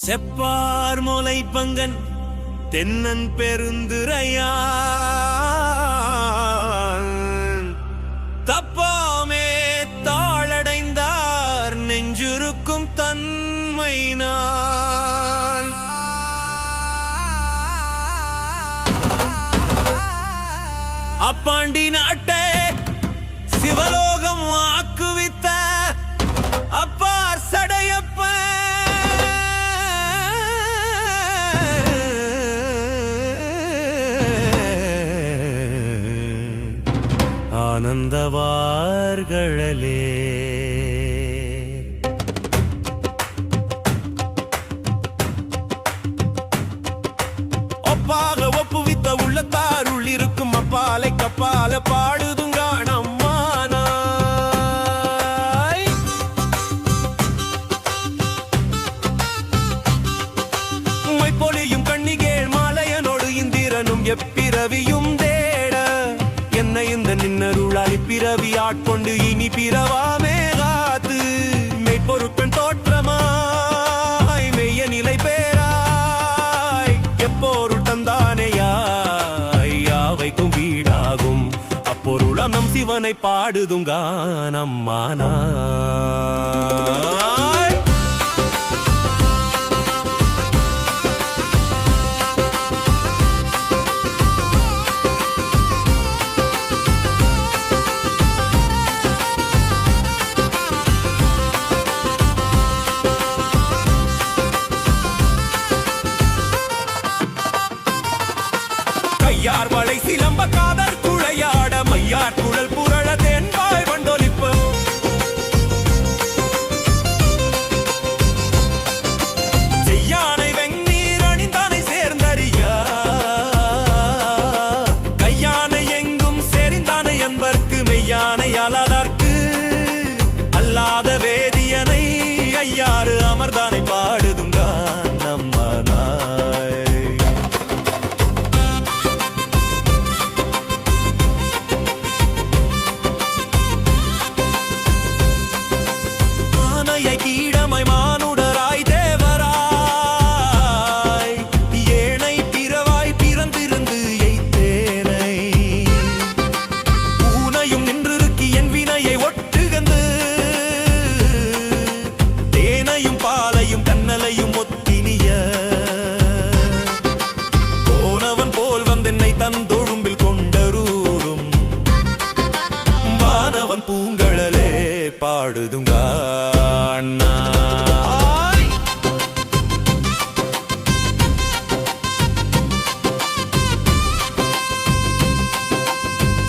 செப்பார் மொலை பங்கன் தென்னன் பெருந்துரையா தப்பாமே தாளடைந்தார் நெஞ்சுருக்கும் தன்மை நான் அப்பாண்டி நாட்டை சிவலோகம் ஆக்குவித்த அப்பார் சடையப்ப ஆனந்தவார்களே ஒப்பாக ஒப்புவித்த உள்ளத்தார் உள்ளிருக்கும் அப்பாலை கப்பால பாடுதுங்க நம்மானாய் மைப்பொலியும் கண்ணிகேள் மாலையனோடு இந்திரனும் எப்பிறவியும் தேட என்னை இந்த நின்னருளாய் பிறவி ஆட்கொண்டு இனி பிறவாமே காத்து மெய்ப்பொருட்பெண் தோற்றமாய் மெய்ய நிலை பேராய் எப்பொருள் தந்தானேயாய் யாவைக்கும் வீடாகும் அப்பொருளம் நம் சிவனை பாடுதுங்க நம்மானாய் மையார் வளை சிலம்ப காதல் குழையாட மையார் குழல் புரள தென்பாய் வண்டொலிப்பு செய்யானை வெண்ணீர் அணிந்தானை சேர்ந்தறியா கையானை எங்கும் செறிந்தானை என்பர்க்கு மெய்யானை அலாதற்கு அல்லாத வேதியனை ஐயாறு அமர்தானை பாடுதுங்க தந்தொழும்பில் கொண்டரூரும் வானவன் பூங்கழலே பாடுதுங்க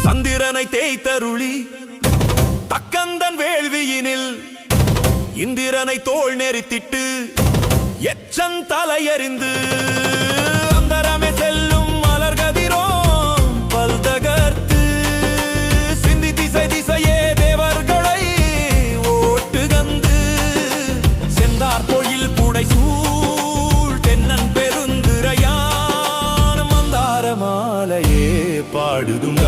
சந்திரனை தேய்த்தருளி தக்கந்தன் வேள்வியினில் இந்திரனை தோள் நெறித்திட்டு எச்சன் தலையறிந்து அந்தரமே செல்லும் பல்தகர்த்து சிந்தி திசை திசையே தேவர்களை ஓட்டுகந்து செந்தார் பொழில் புடை சூழ் தென்னன் பெருந்துரையான் மந்தார மாலையே பாடுதுங்க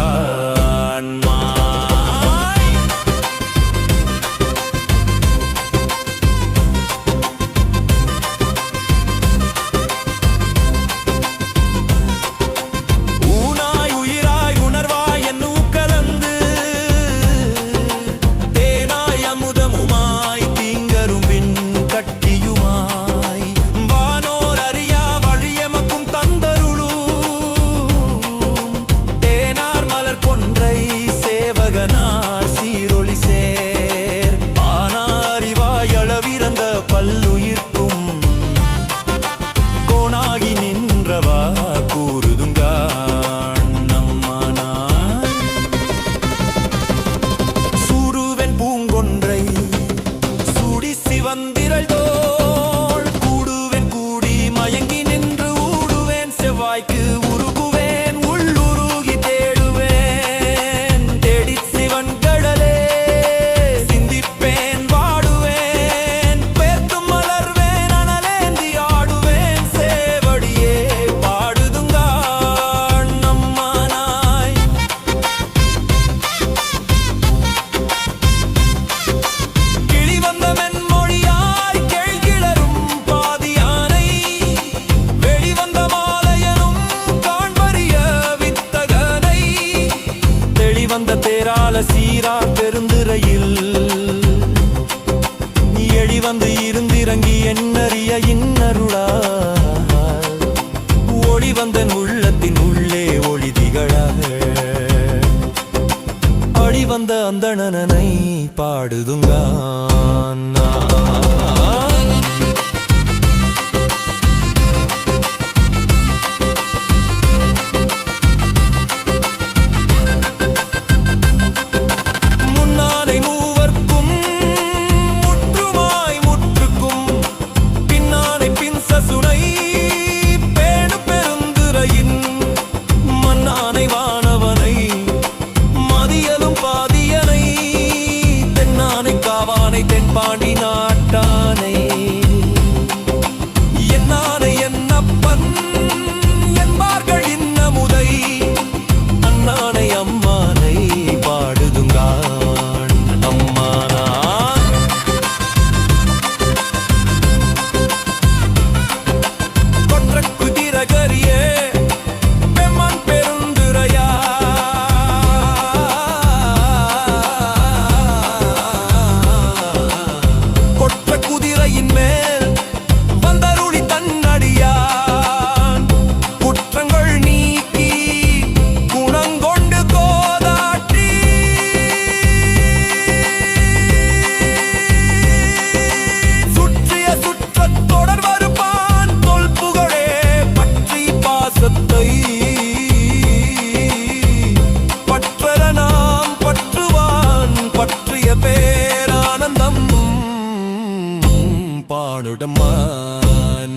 பல்லுயிர்க்கும் கோணாகி நின்றவா கூறுதுங்க நம்மானாய் சூடுவன் பூங்கொன்றை சூடி சிவந்திரள் தோள் கூடுவேன் கூடி மயங்கி நின்று ஊடுவேன் செவ்வாய்க்கு உருகுவேன் உள்ளுருகி தேடுவேன் தேடி சிவன் கடலே சிந்திப்பேன் கிளி வந்த மென்மொழியாய் வந்து இருந்திறங்கி என்னறிய இன்னருளா ஒளி வந்தன் உள்ளத்தின் உள்ளே ஒளி திகழாக அடி வந்த அந்தணனை பாடுதுங்க தென்பாண்டி நாட்டானை என்னானை என்னப்பன் என்பார்கள் இன்னமுதை அண்ணானை அம்மானை பாடுதுங்கான் அம்மானா கொற்ற குதிரகரியே பெம்மன் பெருந்துரையா மேல் வந்தருளி தன்னடியான் குற்றங்கள் நீக்கி குணங்கொண்டு கோதாட்டி சுற்றிய சுற்றத் தொடர் வருப்பான் தொல் புகழே பற்றி பாசத்தை பற்றற நாம் பற்றுவான் பற்றிய பேரானந்தம் பாடுடம்மான்